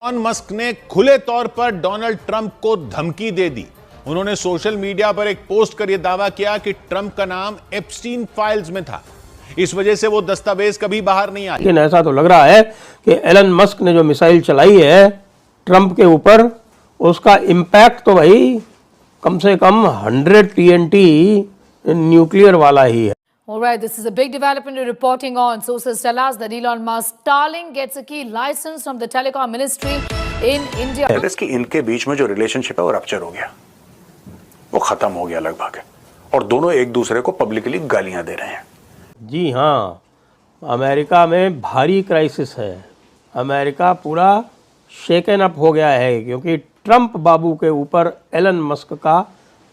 Elon Musk ने खुले तौर पर डोनाल्ड ट्रंप को धमकी दे दी। उन्होंने सोशल मीडिया पर एक पोस्ट कर यह दावा किया कि ट्रंप का नाम एप्स्टीन फाइल्स में था, इस वजह से वो दस्तावेज कभी बाहर नहीं आए। लेकिन ऐसा तो लग रहा है कि एलन मस्क ने जो मिसाइल चलाई है ट्रंप के ऊपर, उसका इम्पैक्ट तो भाई कम से कम 100 TNT न्यूक्लियर वाला ही है। All right, this is a big development we're reporting on. Sources tell us that Elon Musk Starlink gets a key license from the Telecom Ministry in India. कि इनके बीच में जो रिलेशनशिप है वो रप्चर हो गया, वो खत्म हो गया लगभग, और दोनों एक दूसरे को पब्लिकली गालियां दे रहे हैं। जी हाँ, अमेरिका में भारी क्राइसिस है। अमेरिका पूरा शेकन अप हो गया है क्योंकि ट्रंप बाबू के ऊपर एलन मस्क का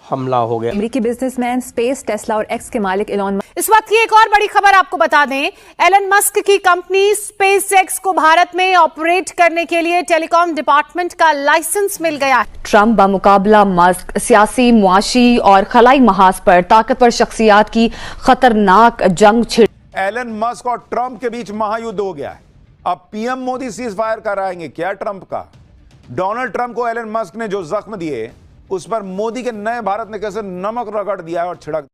हमला हो गया। अमेरिकी बिजनेसमैन, स्पेस, टेस्ला और एक्स के मालिक एलन मस्क। इस वक्त की एक और बड़ी खबर आपको बता दें, एलन मस्क की कंपनी स्पेस एक्स को भारत में ऑपरेट करने के लिए टेलीकॉम डिपार्टमेंट का लाइसेंस मिल गया। ट्रंप बामुकाबला मस्क सियासी, मुआशी और खलाई महाज पर ताकतवर शख्सियात की खतरनाक जंग छिड़। एलन मस्क और ट्रंप के बीच महायुद्ध हो गया है। अब पीएम मोदी सीज फायर कराएंगे क्या ट्रंप का? डोनाल्ड ट्रंप को एलन मस्क ने जो जख्म दिए, उस पर मोदी के नए भारत ने कैसे नमक रगड़ दिया और छिड़क।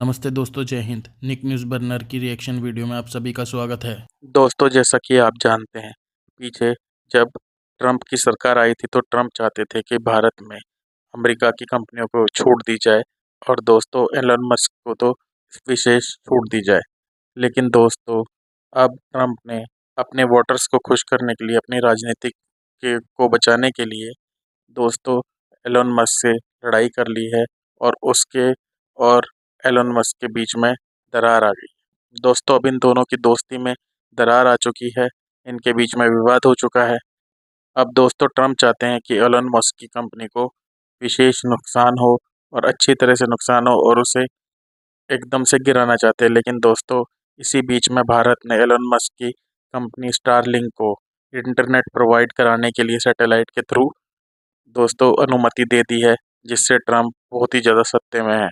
नमस्ते दोस्तों, जय हिंद। निक न्यूज़ बर्नर की रिएक्शन वीडियो में आप सभी का स्वागत है। दोस्तों, जैसा कि आप जानते हैं, पीछे जब ट्रंप की सरकार आई थी तो ट्रंप चाहते थे कि भारत में अमेरिका की कंपनियों को छूट दी जाए और दोस्तों एलन मस्क को तो विशेष छूट दी जाए। लेकिन दोस्तों, अब ट्रंप ने अपने वोटर्स को खुश करने के लिए, अपनी राजनीति को बचाने के लिए दोस्तों एलन मस्क से लड़ाई कर ली है और उसके और एलन मस्क के बीच में दरार आ गई। दोस्तों, अब इन दोनों की दोस्ती में दरार आ चुकी है, इनके बीच में विवाद हो चुका है। अब दोस्तों ट्रंप चाहते हैं कि एलन मस्क की कंपनी को विशेष नुकसान हो और अच्छी तरह से नुकसान हो और उसे एकदम से गिराना चाहते हैं। लेकिन दोस्तों, इसी बीच में भारत ने एलन मस्क की कंपनी स्टारलिंक को इंटरनेट प्रोवाइड कराने के लिए सैटेलाइट के थ्रू दोस्तों अनुमति दे दी है, जिससे ट्रंप बहुत ही ज़्यादा सत्ते में है।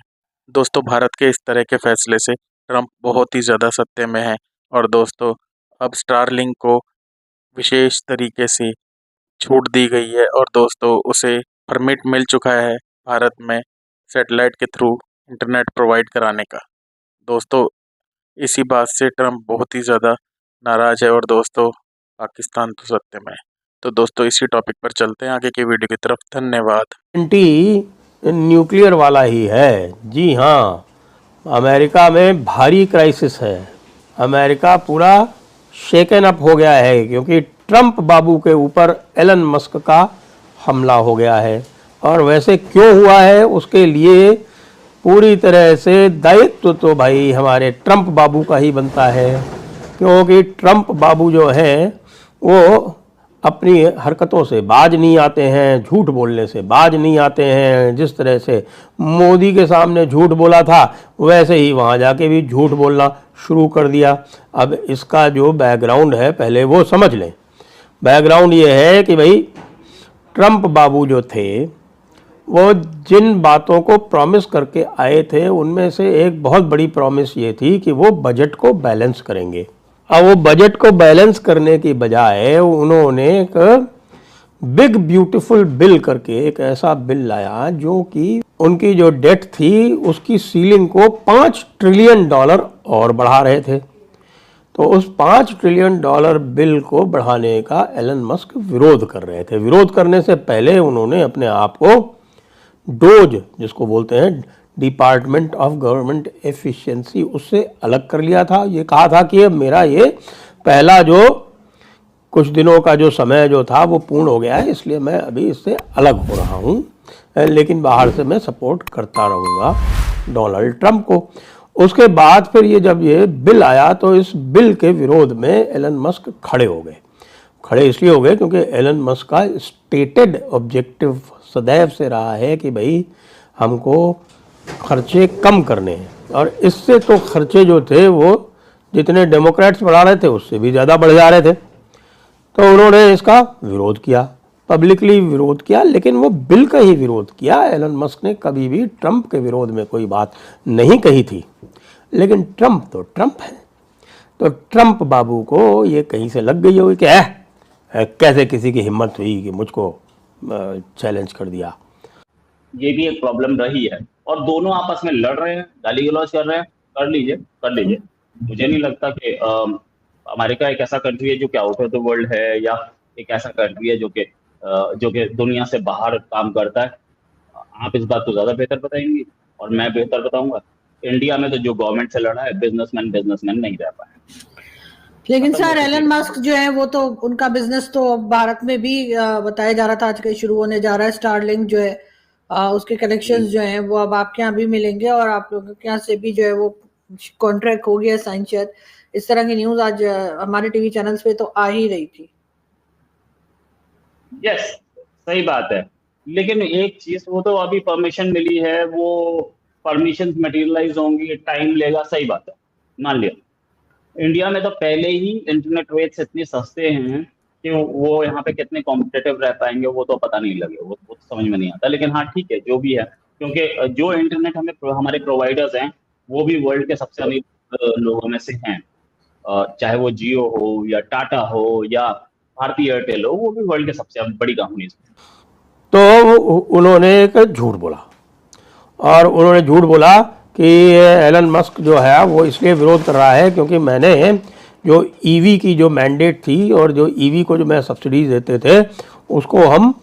दोस्तों, भारत के इस तरह के फैसले से ट्रंप बहुत ही ज़्यादा सत्ते में है और दोस्तों अब स्टारलिंक को विशेष तरीके से छूट दी गई है और दोस्तों उसे परमिट मिल चुका है भारत में सैटेलाइट के थ्रू इंटरनेट प्रोवाइड कराने का। दोस्तों, इसी बात से ट्रंप बहुत ही ज़्यादा नाराज है और दोस्तों पाकिस्तान तो सत्ते में है। तो दोस्तों, इसी टॉपिक पर चलते हैं आगे की वीडियो की तरफ। धन्यवाद। न्यूक्लियर वाला ही है। जी हाँ, अमेरिका में भारी क्राइसिस है। अमेरिका पूरा शेकन अप हो गया है क्योंकि ट्रंप बाबू के ऊपर एलन मस्क का हमला हो गया है। और वैसे क्यों हुआ है, उसके लिए पूरी तरह से दायित्व तो भाई हमारे ट्रंप बाबू का ही बनता है, क्योंकि ट्रंप बाबू जो हैं वो अपनी हरकतों से बाज नहीं आते हैं, झूठ बोलने से बाज नहीं आते हैं। जिस तरह से मोदी के सामने झूठ बोला था, वैसे ही वहाँ जाके भी झूठ बोलना शुरू कर दिया। अब इसका जो बैकग्राउंड है पहले वो समझ लें। बैकग्राउंड ये है कि भाई ट्रंप बाबू जो थे वो जिन बातों को प्रॉमिस करके आए थे, उनमें से एक बहुत बड़ी प्रॉमिस ये थी कि वो बजट को बैलेंस करेंगे। अब वो बजट को बैलेंस करने की बजाय उन्होंने एक बिग ब्यूटीफुल बिल करके एक ऐसा बिल लाया जो कि उनकी जो डेट थी उसकी सीलिंग को $5 ट्रिलियन और बढ़ा रहे थे। तो उस $5 ट्रिलियन बिल को बढ़ाने का एलन मस्क विरोध कर रहे थे। विरोध करने से पहले उन्होंने अपने आप को डोज, जिसको बोलते हैं डिपार्टमेंट ऑफ गवर्नमेंट एफिशिएंसी, उससे अलग कर लिया था। ये कहा था कि मेरा ये पहला जो कुछ दिनों का जो समय जो था वो पूर्ण हो गया है, इसलिए मैं अभी इससे अलग हो रहा हूँ, लेकिन बाहर से मैं सपोर्ट करता रहूँगा डोनाल्ड ट्रंप को। उसके बाद फिर ये जब ये बिल आया तो इस बिल के विरोध में एलन मस्क खड़े हो गए। खड़े इसलिए हो गए क्योंकि एलन मस्क का स्टेटेड ऑब्जेक्टिव सदैव से रहा है कि भाई हमको खर्चे कम करने हैं, और इससे तो खर्चे जो थे वो जितने डेमोक्रेट्स बढ़ा रहे थे उससे भी ज़्यादा बढ़ जा रहे थे। तो उन्होंने इसका विरोध किया, पब्लिकली विरोध किया, लेकिन वो बिल का ही विरोध किया। एलन मस्क ने कभी भी ट्रंप के विरोध में कोई बात नहीं कही थी। लेकिन ट्रंप तो ट्रंप है। तो ट्रंप बाबू को ये कहीं से लग गई होगी कि कैसे किसी की हिम्मत हुई कि मुझको चैलेंज कर दिया। ये भी एक प्रॉब्लम रही है और दोनों आपस में लड़ रहे हैं, गाली गलौज कर रहे हैं। कर लीजिए। मुझे नहीं लगता कि अमेरिका एक ऐसा कंट्री है जो कि आउट ऑफ द वर्ल्ड है या एक ऐसा कंट्री है जो कि दुनिया से बाहर काम करता है। आप इस बात को ज्यादा बेहतर बताएंगे और मैं बेहतर बताऊंगा। इंडिया में तो जो गवर्नमेंट से लड़ा है बिजनेसमैन नहीं रह पाए। लेकिन सर एलन मस्क जो है वो तो उनका बिजनेस तो भारत में भी बताया जा रहा था आजकल शुरू होने जा रहा है। स्टारलिंक जो है उसके कनेक्शंस जो हैं वो अब आपके यहाँ भी मिलेंगे और आप लोगों के यहाँ से भी जो है वो कॉन्ट्रैक्ट हो गया साइन। शायद इस तरह की न्यूज आज हमारे टीवी चैनल्स पे तो आ ही रही थी। यस, सही बात है। लेकिन एक चीज, वो तो अभी परमिशन मिली है, वो परमिशन मटेरियलाइज होंगी, टाइम लेगा। सही बात है, मान लिया। इंडिया में तो पहले ही इंटरनेट रेट्स इतने सस्ते हैं कि वो यहाँ पे कितने कॉम्पिटेटिव रह पाएंगे वो तो पता नहीं लगे, वो तो समझ में नहीं आता। लेकिन हाँ ठीक है, जो भी है, क्योंकि जो इंटरनेट हमारे प्रोवाइडर्स हैं वो भी वर्ल्ड के सबसे अमीर लोगों में से हैं। चाहे वो जियो हो या टाटा हो या भारतीय एयरटेल हो, वो भी वर्ल्ड के सबसे बड़ी कंपनीज। तो उन्होंने एक झूठ बोला और उन्होंने झूठ बोला कि एलन मस्क जो है वो इसलिए विरोध कर रहा है क्योंकि मैंने जो ईवी की जो मैंडेट थी और जो ईवी को जो मैं सब्सिडीज देते थे उसको हम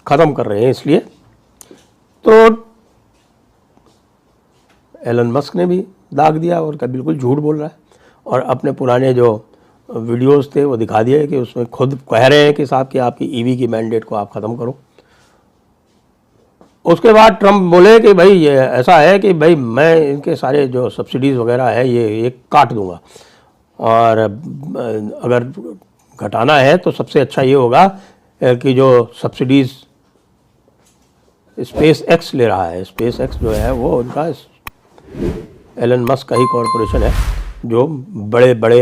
ख़त्म कर रहे हैं इसलिए। तो एलन मस्क ने भी दाग दिया और क्या बिल्कुल झूठ बोल रहा है और अपने पुराने जो वीडियोस थे वो दिखा दिए कि उसमें खुद कह रहे हैं कि साहब कि आपकी ईवी की मैंडेट को आप ख़त्म करो। उसके बाद ट्रंप बोले कि भाई ये ऐसा है कि भाई मैं इनके सारे जो सब्सिडीज़ वगैरह है ये काट दूंगा और अगर घटाना है तो सबसे अच्छा ये होगा कि जो सब्सिडीज़ स्पेस एक्स ले रहा है, स्पेस एक्स जो है वो उनका एलन मस्क का ही कॉरपोरेशन है जो बड़े बड़े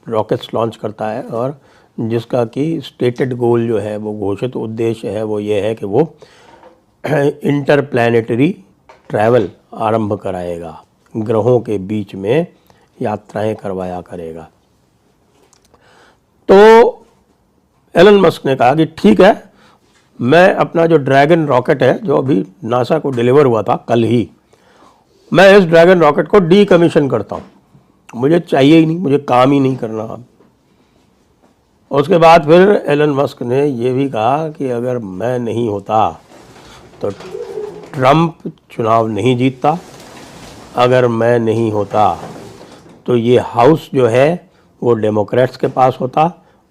रॉकेट्स लॉन्च करता है और जिसका कि स्टेटेड गोल जो है वो घोषित उद्देश्य है वो ये है कि वो इंटरप्लैनेटरी ट्रैवल आरंभ कराएगा, ग्रहों के बीच में यात्राएं करवाया करेगा। तो एलन मस्क ने कहा कि ठीक है, मैं अपना जो ड्रैगन रॉकेट है जो अभी नासा को डिलीवर हुआ था कल ही, मैं इस ड्रैगन रॉकेट को डीकमीशन करता हूँ, मुझे चाहिए ही नहीं, मुझे काम ही नहीं करना। उसके बाद फिर एलन मस्क ने ये भी कहा कि अगर मैं नहीं होता तो ट्रंप चुनाव नहीं जीतता, अगर मैं नहीं होता तो ये हाउस जो है वो डेमोक्रेट्स के पास होता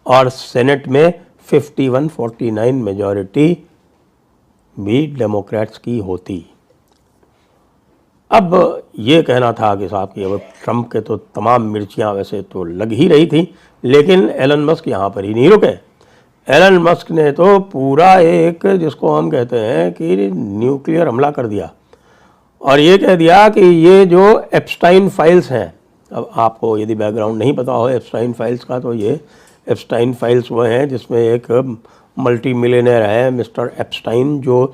और सेनेट में 51-49 मेजॉरिटी भी डेमोक्रेट्स की होती। अब ये कहना था कि साहब कि अब ट्रंप के तो तमाम मिर्चियाँ वैसे तो लग ही रही थी, लेकिन एलन मस्क यहाँ पर ही नहीं रुके। एलन मस्क ने तो पूरा एक जिसको हम कहते हैं कि न्यूक्लियर हमला कर दिया और ये कह दिया कि ये जो एप्स्टाइन फाइल्स हैं, अब आपको यदि बैकग्राउंड नहीं पता हो एप्स्टाइन फाइल्स का, तो ये एप्स्टाइन फाइल्स वो हैं जिसमें एक मल्टी मिलियनेयर है मिस्टर एप्स्टाइन जो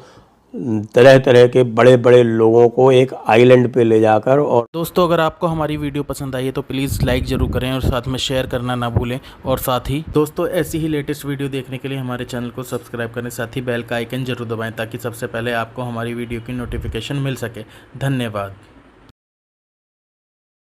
तरह तरह के बड़े बड़े लोगों को एक आइलैंड पे ले जाकर। और दोस्तों अगर आपको हमारी वीडियो पसंद आई है तो प्लीज़ लाइक ज़रूर करें और साथ में शेयर करना ना भूलें। और साथ ही दोस्तों ऐसी ही लेटेस्ट वीडियो देखने के लिए हमारे चैनल को सब्सक्राइब करें, साथ ही बेल का आइकन जरूर दबाएं ताकि सबसे पहले आपको हमारी वीडियो की नोटिफिकेशन मिल सके। धन्यवाद।